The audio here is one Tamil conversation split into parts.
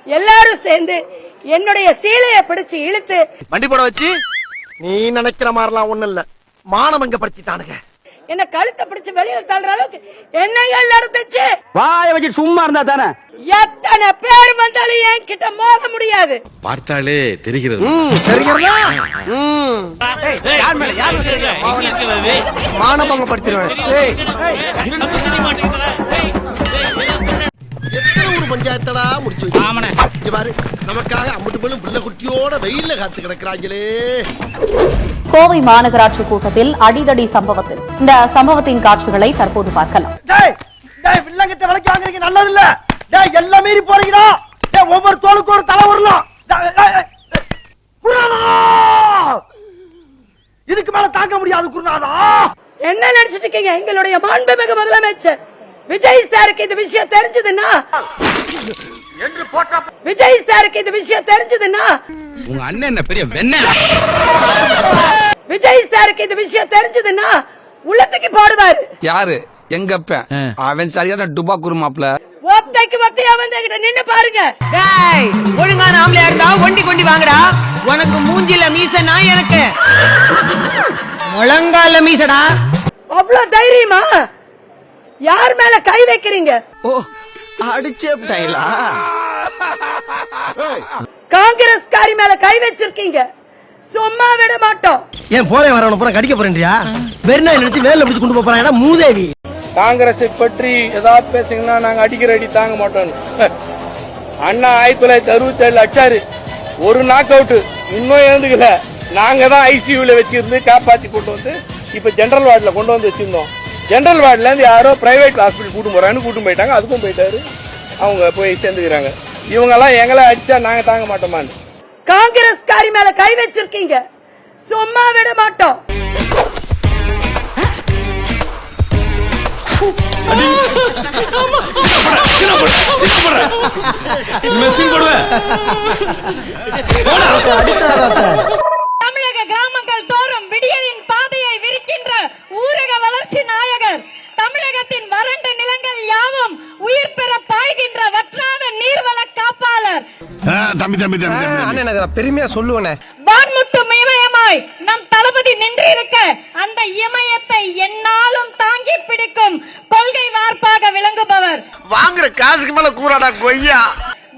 எல்லாரும் சேர்ந்து என்னுடைய சீலையை பிடிச்சு இழுத்து வண்டி போட வச்சு நீ நினைக்கிற மாதிரிலாம் ஒண்ணு இல்ல, மானமங்க படுத்திட்டானுங்க. என்ன கழுத்தை பிடிச்சு வெளியில தள்ளுற அளவுக்கு என்னைய நடந்துச்சு. வாய வச்சு சும்மா இருந்தா தானே. எத்தனை பேர் வந்தாலும் என்கிட்ட மோத முடியாது. பார்த்தாலே தெரிகிறது. மானமங்க படுத்திடுவேன். எத்தனை ஒரு பஞ்சாயத்தடா முடிச்சு வச்சு பாரு, நமக்காக அம்பட்டு பெண்ணும் பிள்ளை குட்டியோட வெயில்ல காத்து கிடக்குறாங்களே. கோவை மாநகராட்சி கூட்டத்தில் அடிதடி சம்பவத்தில் இந்த சம்பவத்தின் காட்சிகளை தற்போது பார்க்கலாம். நல்லது இல்ல, எல்லாம் மீறி போறீங்களா? ஒவ்வொரு தோளுக்கு ஒரு தலை வரலாம். இதுக்கு மேல தாங்க முடியாது குருநாதா. என்ன நினைச்சிட்டு இருக்கீங்க? எங்களுடைய மாண்புமிகு முதலமைச்சர் விஜய் சாருக்கு இந்த விஷயம் தெரிஞ்சதுன்னா உங்க அண்ணன் என்ன பெரிய வெண்ண? விஜய் சாருக்கு இந்த விஷயம் தெரிஞ்சதுன்னா உள்ளத்துக்கு போடுவாரு. யாரு? எங்க அப்ப அவன் சரியான டுபா குருமாப்ல. ஒத்தைக்கு ஒத்தையா வந்து என்கிட்ட நின்னு பாருங்க. டேய், ஒழுங்கான ஆம்பளையா இருந்தா ஒண்டி கொண்டி வாங்கடா. உனக்கு மூஞ்சில மீசனா, எனக்கு முழங்கால மீசடா. அவ்வளவு தைரியமா? யார் மேல கை வைக்கிறீங்க? ஓ, அடிச்சேப்டைலா. காங்கிரஸ்காரி மேல கை வச்சிருக்கீங்க, சும்மா விட மாட்டோம். ஏன் போறேன் வரவன பூரா கடிக்க போறேன்றியா? வெறும் நினைச்சு வேலை பிடிச்சு கொண்டு போறாங்க மூதேவி. காங்கிரஸை பற்றி ஏதாவது பேசுங்கன்னா நாங்க அடிக்கிற அடி தாங்க மாட்டோம். அண்ணா 1967 அடிச்சாரு, ஒரு நாக் அவுட், இன்னும் எழுந்துக்கல. நாங்க தான் ஐசியூல வச்சிருந்து காப்பாத்தி கொண்டு வந்து இப்ப ஜெனரல் வார்டுல கொண்டு வந்து வச்சிருந்தோம். ஜெனரல் வார்டுல இருந்து யாரோ பிரைவேட் ஹாஸ்பிட்டல் கூட்டு போறான்னு கூட்டு போயிட்டாங்க. அதுக்கும் போயிட்டாரு, அவங்க போய் சேர்ந்துக்கிறாங்க. இவங்க எல்லாம் எங்களை அடிச்சா நாங்க தாங்க மாட்டோமான்னு. காங்கிரஸ்காரி மேல கை வச்சிருக்கீங்க, சும்மா விட மாட்டோம். தமிழக கிராமங்கள் தோறும் விடியலின் பாதையை விரிக்கின்ற ஊரக வளர்ச்சி நாயகர், தமிழகத்தின் வறண்ட நிலங்கள் யாவும் உயிர் பெற பாய்கின்ற வற்றாத நீர்வள காப்பாளர். பெருமையா சொல்லுவனே. வான்முட்டும் இமயமாய் நம் தளபதி நின்றிருக்க அந்த இமயத்தை என்னாலும் தாங்கி பிடிக்கும் கொள்கை வார்ப்பாக விளங்குபவர். வாங்குற காசுக்கு மேல கூறாடா கொய்யா.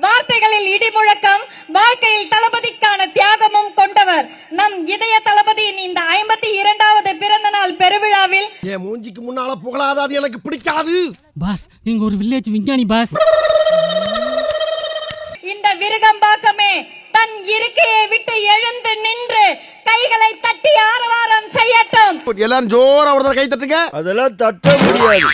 வார்த்தைகளில் இடி முழக்கம், வாழ்க்கையில் தளபதிக்கான தியாகமும் கொண்டவர். நம் இதய தளபதியின் இந்த 52வது பிறந்த நாள் பெருவிழாவில் என் மூஞ்சிக்கு முன்னால புகழாத, அது எனக்கு பிடிக்காது. பாஸ், நீங்க ஒரு வில்லேஜ் விஞ்ஞானி பாஸ். இந்த விருகம்பாக்கமே தன் இருக்கையை விட்டு எழுந்து நின்று கைகளை தட்டி ஆரவாரம் செய்யட்டும். எல்லாரும் ஜோரா ஒரு கை தட்டுங்க. அதெல்லாம் தட்ட முடியாது.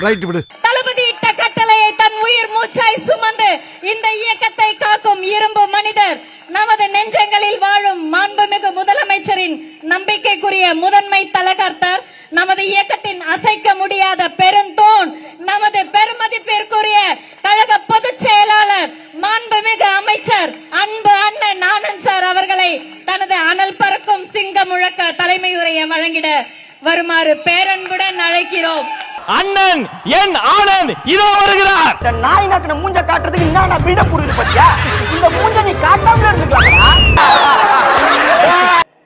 ரைட் விடு. தளபதி இட்ட கட்டளையை தன் உயிர் மூச்சாய் சுமந்து இந்த இயக்கத்தை காக்கும் இரும்பு மனிதர், நமது நெஞ்சங்களில் வாழும் மாண்புமிகு முதலமைச்சரின் நம்பிக்கைக்குரிய முதன்மை தலகர்த்தர், நமது இயக்கத்தின் அசைக்க முடியாத பெருந்தோன், நமது பெருமதிப்பிற்குரிய கழக பொதுச் செயலாளர், மாண்புமிகு அமைச்சர் அன்பு அண்ணன் ஆனந்த் சார் அவர்களை தனது அனல் பறக்கும் சிங்க முழக்க தலைமை உரையை வழங்கிட வருமாறு பேரன்புடன் அழைக்கிறோம். அண்ணன் என் ஆனந்த் இதோ வருகிறார். நாய் நாக்குன மூஞ்ச காட்டுறதுக்கு என்ன பில்டப் கொடுக்குது பத்தியா? இந்த மூஞ்ச நீ காட்டாமல இருக்கலாம்.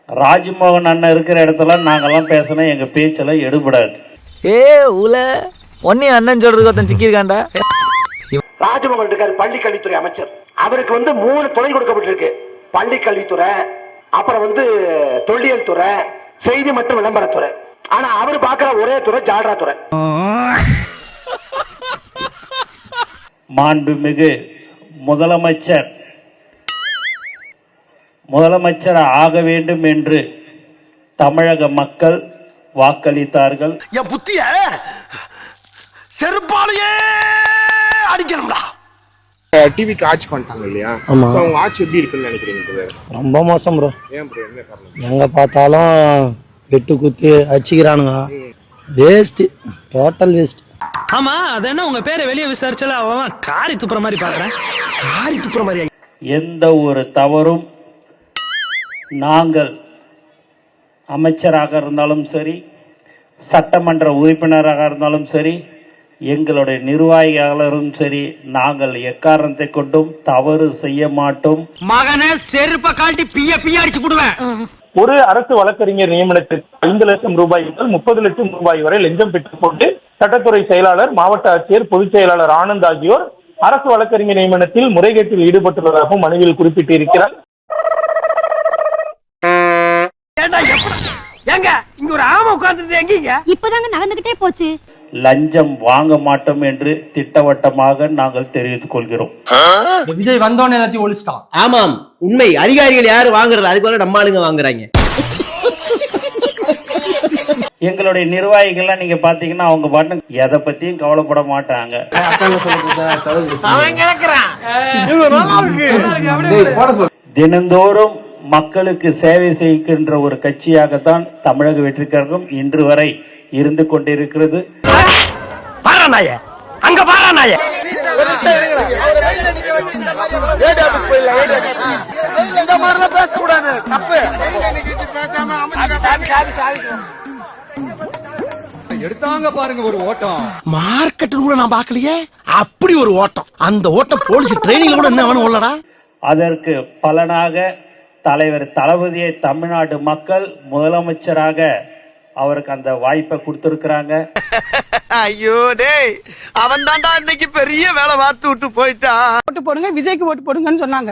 ராஜ்மோகன் அண்ணன் இருக்கிற இடத்துல நாங்கெல்லாம் பேசினா எங்க பேச்செல்லாம் எடுபடாது. ஒன்னே அண்ணன் சொல்றது ஒருத்தன் சிக்கிருக்காண்டா. ராஜமோகன் இருக்காரு, பள்ளி கல்வித்துறை அமைச்சர். அவருக்கு 3 துறை கொடுக்கப்பட்டிருக்கு. பள்ளி கல்வித்துறை, அப்புறம் தொல்லியல் துறை, செய்தி மற்றும் விளம்பரத்துறை. ஆனா அவர் பாக்குற ஒரே துறை ஜால்ரா துறை. மாண்புமிகு முதலமைச்சர் ஆக வேண்டும் என்று தமிழக மக்கள் வாக்களித்தார்கள். என் புத்திய செருப்பாலேயே அடிக்கணும்டா. டிவிக்கு ஆட்சி பண்ணிட்டாங்க இல்லையா? அவங்க ஆட்சி எப்படி இருக்குன்னு நினைக்கிறீங்க? ரொம்ப மோசம் ப்ரோ. ஏன் ப்ரோ, என்ன காரணம்? எங்க பார்த்தாலும் வெட்டு குத்து அடிச்சுக்கிறானுங்க. Waste, total waste. ஆமா, அது என்ன உங்க பேரை வெளியே விசாரிச்சால அவன் காரி துப்புற மாதிரி பாக்குறேன். காரி துப்புற மாதிரி. எந்த ஒரு தவறும் நாங்கள் அமைச்சராக இருந்தாலும் சரி, சட்டமன்ற உறுப்பினராக இருந்தாலும் சரி, எங்களுடைய நிர்வாகிகளும் சரி, நாங்கள் எக்காரணத்தை கொண்டும் தவறு செய்ய மாட்டோம். மகனை செருப்ப காட்டி பிய அடிச்சு போடுவேன். ஒரு அரசு வழக்கறிஞர் நியமனத்திற்கு 5 லட்சம் ரூபாய் முதல் 30 லட்சம் ரூபாய் வரை லஞ்சம் பெற்றுக்கொண்டு சட்டத்துறை செயலாளர், மாவட்ட ஆட்சியர், பொதுச் செயலாளர் ஆனந்த் ஆகியோர் அரசு வழக்கறிஞர் நியமனத்தில் முறைகேட்டில் ஈடுபட்டுள்ளதாகவும் மனுவில் குறிப்பிட்டிருக்கிறார். இங்க ஒரு ஆம உட்கார்ந்து எங்கீங்க? இப்பதாங்க நடந்துகிட்டே போச்சு. லஞ்சம் வாங்க மாட்டோம் என்று திட்டவட்டமாக நாங்கள் தெரிவித்துக் கொள்கிறோம். விஜய் வந்தோன்னு எல்லாத்தையும் ஒழிச்சிட்டான். ஆமாம், உண்மை. அதிகாரிகள் யாரு வாங்குறது? அதுக்கு நம்ம ஆளுங்க வாங்குறாங்க. எங்களுடைய நிர்வாகிகள்லாம் நீங்க பாத்தீங்கன்னா அவங்க பாட்டு எதை பத்தியும் கவலைப்பட மாட்டாங்க. தினந்தோறும் மக்களுக்கு சேவை செய்கின்ற ஒரு கட்சியாகத்தான் தமிழக வெற்றி கழகம் இன்று வரை இருந்து கொண்டிருக்கிறது. அங்க பாராநாய எடுத்தாங்க பாருங்க ஒரு ஓட்டம். மார்க்கெட் கூட நான் பார்க்கலையே, அப்படி ஒரு ஓட்டம். அந்த ஓட்டம் போலீஸ் ட்ரைனிங்ல கூட என்ன வேணும் உள்ளடா. அதற்கு பலனாக தலைவர் தளபதியை தமிழ்நாடு மக்கள் முதலமைச்சராக அவருக்கு அந்த வாய்ப்பை கொடுத்திருக்கிறாங்க. ஐயோ டேய், அவன் தான்டா இன்னைக்கு பெரிய வேலை பார்த்து விட்டு போயிட்டான். ஓட்டு போடுங்க, விஜய்க்கு ஓட்டு போடுங்கன்னு சொன்னாங்க.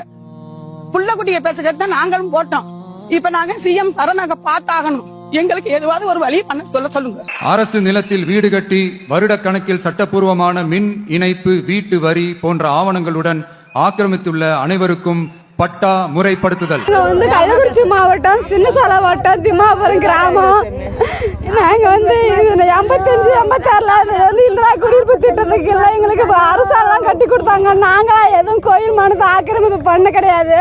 புள்ளக்குட்டிய பேச்ச கேட்டு நாங்களும் போட்டோம். இப்ப நாங்க சிஎம் சரணாக பார்த்தாகணும். எங்களுக்கு எதுவாவது ஒரு வழி பண்ண சொல்லுங்க. அரசு நிலத்தில் வீடு கட்டி வருட கணக்கில் சட்டப்பூர்வமான மின் இணைப்பு, வீட்டு வரி போன்ற ஆவணங்களுடன் ஆக்கிரமித்துள்ள அனைவருக்கும் பட்டா முறைப்படுத்துதல். வந்து கள்ளக்குறிச்சி மாவட்டம், சின்னசாலை வட்டம், திம்மாபுரம் கிராமம். நாங்க வந்து 85-86 இந்திரா குடியிருப்பு திட்டத்துக்கு எல்லாம் எங்களுக்கு அரசாலாம் கட்டி கொடுத்தாங்க. நாங்களா எதுவும் கோயில் மனத்தை ஆக்கிரமிப்பு பண்ண கிடையாது.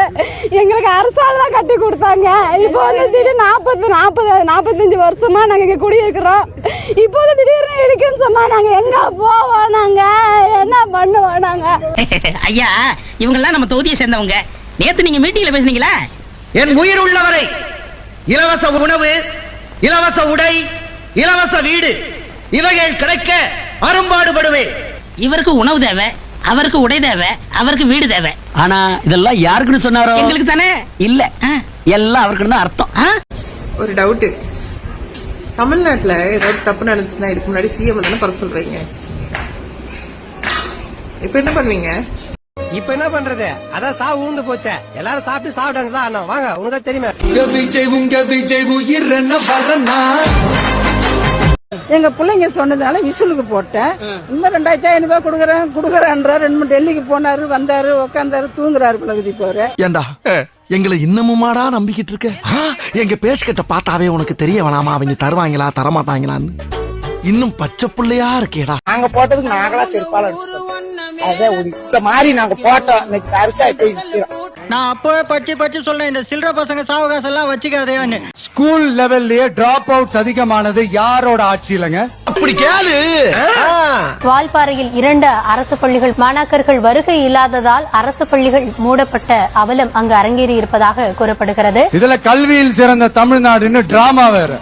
எங்களுக்கு அரசாலாம் கட்டி கொடுத்தாங்க. இப்போ வந்து திடீர்னு 45 வருஷமா நாங்க இங்க குடியிருக்கிறோம். இப்போ வந்து திடீர்னு இருக்குன்னு சொன்னா நாங்க எங்க போவோம்? நாங்க என்ன பண்ணுவோம்? நாங்க ஐயா, இவங்க எல்லாம் நம்ம தொகுதியை சேர்ந்தவங்க. நேத்து நீங்க மீட்டிங்ல பேசுனீங்களா? என் உயிர் உள்ளவரை இலவச உணவு, இலவச உடை, இலவச வீடு இவைகள் கிடைக்க அரும்பாடுபடுவேன். இவருக்கு உணவு தேவை, அவருக்கு உடை தேவை, அவருக்கு வீடு தேவை. ஆனா இதெல்லாம் யாருக்குன்னு சொன்னாரோ? எங்களுக்கு தானே. இல்ல, எல்லாம் அவருக்கு தான் அர்த்தம். ஒரு டவுட், தமிழ்நாட்டுல ஏதாவது தப்பு நடந்துச்சுன்னா இதுக்கு முன்னாடி சிஎம் தானே பர சொல்றீங்க. இப்ப என்ன பண்ணுவீங்க? இப்ப என்ன பண்றது? அதான் சாவு ஊந்து போச்சே. எல்லாரும் சாப்பிட்டு சாப்பிட்டாங்க சார். அண்ணா வாங்க, உனக்கு தெரியுமா? எங்க பிள்ளைங்க சொன்னதுனால விசுலுக்கு போட்டேன். இன்னும் 2500 ரூபாய் கொடுக்குறேன்ற 2 டெல்லிக்கு போனாரு, வந்தாரு, உட்காந்தாரு, தூங்குறாரு பகுதி போற. ஏண்டா எங்களை இன்னமுமாடா நம்பிக்கிட்டு இருக்க? எங்க பேசிக்கிட்ட பார்த்தாவே உனக்கு தெரிய வேணாமா அவங்க தருவாங்களா தரமாட்டாங்களான்னு? இன்னும் பச்சை பிள்ளையா இருக்கேடா. நாங்க போட்டதுக்கு நாங்களா செருப்பால அடிச்சுட்டோம். அதான் இந்த மாதிரி நாங்க போட்டோம். இன்னைக்கு அரசாய் போய் நிக்கிறோம். நான் அப்பவே பச்சு சொல்றேன், இந்த சில்லற பசங்க சாவகாசம் எல்லாம் வச்சுக்காதேன்னு. ஸ்கூல் லெவல்லயே டிராப் அவுட்ஸ் அதிகமானது யாரோட ஆட்சியிலங்க? அப்படி கேளு. வால்பாறையில் 2 அரசு பள்ளிகள் மாணாக்கர்கள் வருகை இல்லாததால் அரசு பள்ளிகள் மூடப்பட்ட அவலம் அங்கு அரங்கேறி இருப்பதாக கூறப்படுகிறது. இதுல கல்வியில் சிறந்த தமிழ்நாடுன்னு டிராமா வேற.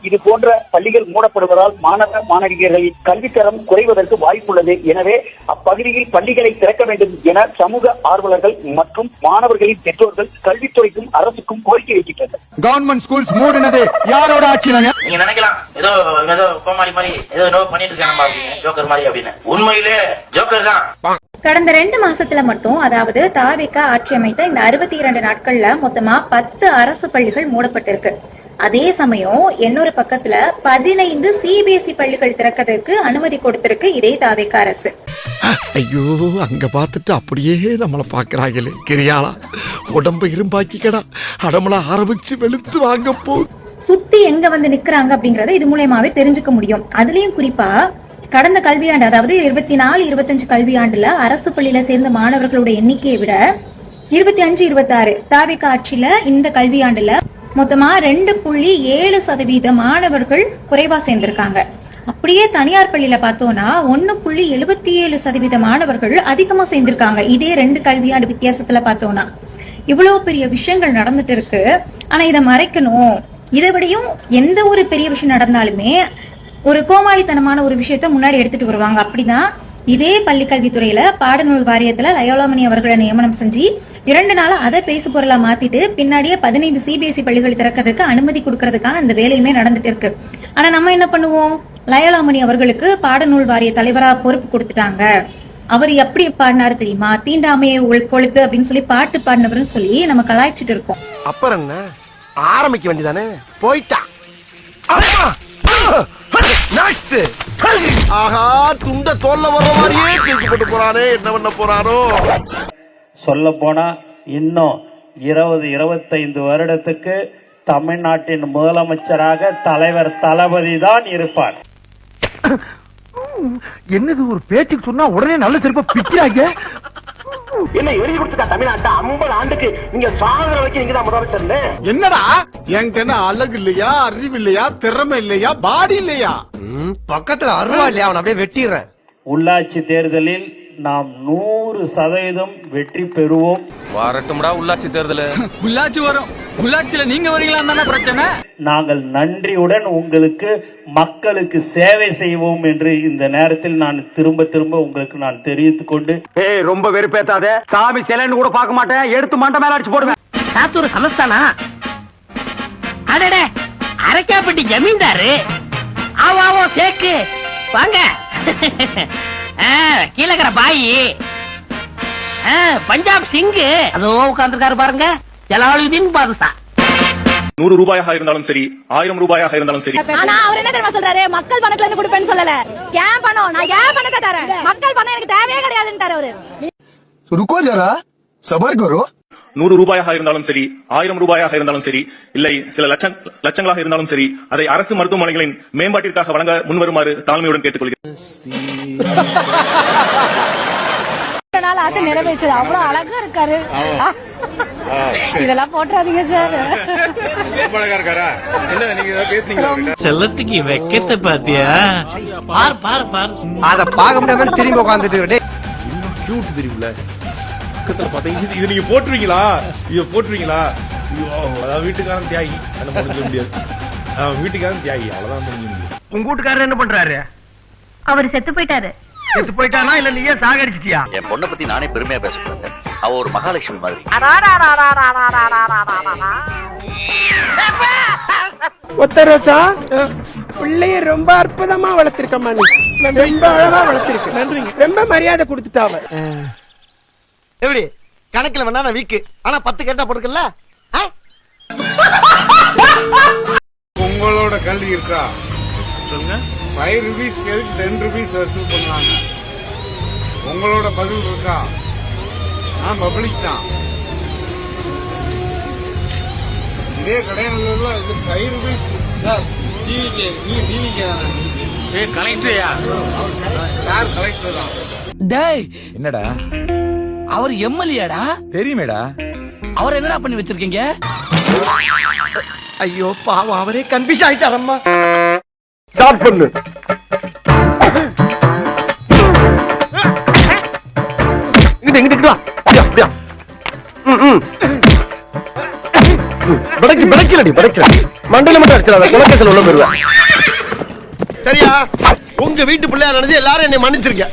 இது போன்ற பள்ளிகள் மூடப்படுவதால் மாணவ மாணவியர்களின் கல்வித்தரம் குறைவதற்கு வாய்ப்புள்ளது. எனவே அப்பகுதியில் பள்ளிகளை திறக்க வேண்டும் என சமூக ஆர்வலர்கள் மற்றும் மாணவர்களின் பெற்றோர்கள் கல்வித்துறைக்கும் அரசுக்கும் கோரிக்கை வைக்கின்றனர். கவர்மெண்ட் ஸ்கூல்ஸ் மூடினது யாரோட ஆட்சியிலங்க? நீங்க நினைக்கலாம் ஏதோ கோமாளி மாதிரி ஏதோ பண்ணிட்டு இருக்காங்க ஜோக்கர் மாதிரி அப்படின்னு. உண்மையிலே ஜோக்கர் தான். கடந்த 2 மாசத்துல மட்டும், அதாவது தாவேகா ஆட்சி அமைத்த இந்த 62 நாட்கள்ல மொத்தமா 10 அரசு பள்ளிகள் மூடப்பட்டிருக்கு. அதே சமயம் இன்னொரு பக்கத்துல 15 சிபிஎஸ்இ பள்ளிகள் திறக்கிறதுக்கு அனுமதி கொடுத்திருக்கு இதே தாவேகா அரசு. ஐயோ, அங்க பார்த்துட்டு அப்படியே நம்மள பாக்குறாங்களே. கிரியாளா உடம்ப இரும்பாக்கிக்கடா, அடமள ஆரம்பிச்சு வெளுத்து வாங்க போ. சுத்தி எங்க வந்து நிக்கிறாங்க அப்படிங்கறத இது மூலமாவே தெரிஞ்சுக்க முடியும். அதுலயும் குறிப்பா கடந்த கல்வியாண்டு, அதாவது 24-25 கல்வியாண்டுல அரசு பள்ளியில சேர்ந்த மாணவர்களோட எண்ணிக்கையை விட 25-26 தாவேகா ஆட்சியில இந்த கல்வியாண்டுல மொத்தமா 2.7% மாணவர்கள் குறைவா சேர்ந்திருக்காங்க. அப்படியே தனியார் பள்ளியில பார்த்தோம்னா 1.77% மாணவர்கள் அதிகமா சேர்ந்திருக்காங்க. இதே 2 கல்வியாண்டு வித்தியாசத்துல பார்த்தோம்னா இவ்வளவு பெரிய விஷயங்கள் நடந்துட்டு இருக்கு. ஆனா இதை மறைக்கணும். இதை விடையும் எந்த ஒரு பெரிய விஷயம் நடந்தாலுமே ஒரு கோமாளித்தனமான ஒரு விஷயத்த முன்னாடி எடுத்துட்டு வருவாங்க. அப்படிதான் இதே பள்ளிக்கல்வித்துறையில பாடநூல் வாரியத்துல லயோலாமணி அவர்களை நியமனம் செஞ்சு 2 நாளா அதை பேசு பொருளா மாத்திட்டு பின்னாடியே 15 சிபிஎஸ்இ பள்ளிகள் திறக்கிறதுக்கு அனுமதி கொடுக்கறதுக்கான அந்த வேலையுமே நடந்துட்டு இருக்கு. ஆனா நம்ம என்ன பண்ணுவோம், லயோலாமணி அவர்களுக்கு பாடநூல் வாரிய தலைவரா பொறுப்பு கொடுத்துட்டாங்க, அவர் எப்படி பாடினாரு தெரியுமா, தீண்டாமையை கொளுத்து அப்படின்னு சொல்லி பாட்டு பாடினவர்னு சொல்லி நம்ம கலாய்ச்சிட்டு இருக்கோம். அப்புறம் என்ன ஆரம்பிக்க வேண்டியதானே, போயிட்டான். ஆஹா, துண்ட தோல்ல வர்ற மாதிரியே தூக்கப்பட்டு போறானே, என்ன பண்ண போறானோ. சொல்ல போனா இன்னும் 20-25 வருடத்துக்கு தமிழ்நாட்டின் முதலமைச்சராக தலைவர் தளபதி தான் இருப்பார். என்னது ஒரு பேச்சுக்கு சொன்னா உடனே நல்ல சிறப்பா பிக்கிறாங்க. என்ன எழுதி கொடுத்துட்டா தமிழ்நாட்டை 50 ஆண்டுக்கு நீங்க சாகுற வரைக்கும் நீங்க தான் முதலமைச்சர். என்னடா என்கிட்ட அழகு இல்லையா, அறிவு இல்லையா, திறமை இல்லையா, பாடி இல்லையா, பக்கத்துல அருவா இல்லையா, அவன் அப்படியே வெட்டிடுறேன். உள்ளாட்சி தேர்தலில் நாம் 100% வெற்றி பெறுவோம். வரட்டும்டா உள்ளாட்சி தேர்தல். உள்ளாட்சி வரும், உள்ளாட்சியில நீங்க வரீங்களா தானே பிரச்சனை. நாங்கள் நன்றியுடன் உங்களுக்கு மக்களுக்கு சேவை செய்வோம் என்று இந்த நேரத்தில் நான் திரும்ப திரும்ப உங்களுக்கு நான் தெரிவித்துக் கொண்டு, ரொம்ப வெறுப்பேத்தாத, சாமி சிலைன்னு கூட பார்க்க மாட்டேன், எடுத்து மண்டை மேல அடிச்சு போடுவேன். சாத்தூர் சமஸ்தானா, அடடே அரைக்காப்பட்டி ஜமீன்தாரு, ஆவாவோ சேக்கு வாங்க, கீழக்கிற பாயி பஞ்சாப் சிங்கு அதோ உட்கார்ந்துருக்காரு பாருங்க, ஜலாலுதீன் பாதுஷா. 100 ரூபாயாக இருந்தாலும் சரி, 1000 ரூபாயாக இருந்தாலும் சரி. ஆனா அவர் என்ன தெரியுமா சொல்றாரு, மக்கள் பணத்துல இருந்து கொடுப்பேன்னு சொல்லல, ஏன் பணம், நான் ஏன் பணத்தை தரேன், மக்கள் பணம் எனக்கு தேவையே கிடையாதுன்னு அவரு. ருக்கோ ஜரா, சபர் கரோ. 100 ரூபாயாக இருந்தாலும் சரி, 1000 ரூபாயாக இருந்தாலும் சரி, இல்லை சில லட்சங்களாக இருந்தாலும் சரி, அதை அரசு மருத்துவமனைகளின் மேம்பாட்டிற்காக வழங்க முன்வருமாறு தாழ்மையுடன் கேட்டுக்கொள்கிறேன். ஆசை நிறைவேற்றது, அவ்வளவு அழகா இருக்காரு. இதெல்லாம் போட்டுறாதீங்க சார். செல்லத்துக்கு வெக்கத்தை பாத்தியா, பார் பார் பார், அத பாக்க முடியாம திரும்பி உட்கார்ந்துட்டு கியூட் தெரியும்ல. பக்கத்துல பார்த்தா இது நீங்க போட்டுருவீங்களா, இத போட்டுருவீங்களா, அதாவது வீட்டுக்காரன் தியாகி, என்ன பண்ண முடியாது, வீட்டுக்காரன் தியாகி, அவ்வளவுதான் பண்ண முடியும். உங்க வீட்டுக்காரர் என்ன பண்றாரு? அவர் செத்து போயிட்டாரு. செத்து போயிட்டானா இல்ல நீயே சாகடிச்சிட்டியா? என் பொண்ணை பத்தி நானே பெருமையா பேசுறேன், அவ ஒரு மகாலட்சுமி மாதிரி. ஒத்தரோசா பிள்ளைய ரொம்ப அற்புதமா வளர்த்திருக்கம்மா, நீ ரொம்ப அழகா வளர்த்திருக்க, நன்றிங்க, ரொம்ப மரியாதை கொடுத்துட்டாவ. எப்படி கணக்குல வேணா நான் வீக்கு, ஆனா 10 கேட்டா போடுக்கல. உங்களோட கல்வி இருக்கா சொல்லுங்க. 5 ரூபீஸ்க்கு 10 ரூபீஸ் வசூல் பண்ணுவாங்க. உங்களோட பதில் இருக்கா? நான் பப்ளிக் தான். இதே கடையில 5 ரூபீஸ் சார், டிவிக்கு நீ டிவிக்கு தானே கலெக்டரியா சார், கலெக்டர் தான். டேய் என்னடா அவர் எம்எல்ஏடா தெரியுமேடா, அவர் என்னடா பண்ணி வச்சிருக்கீங்க? ஐயோ பாவம், அவரே கன்ஃபியூஸ் ஆயிட்டாரம்மா. ஸ்டார்ட் பண்ணு. இங்கிட்டு வா, அப்படியா அப்படியா. படைக்கல மண்டல மட்டும் அடிச்சிடாத, குலக்கேசல் உள்ள போயிருவேன். சரியா, உங்க வீட்டு பிள்ளையா நினைச்சு எல்லாரும் என்னை மன்னிச்சிருங்க.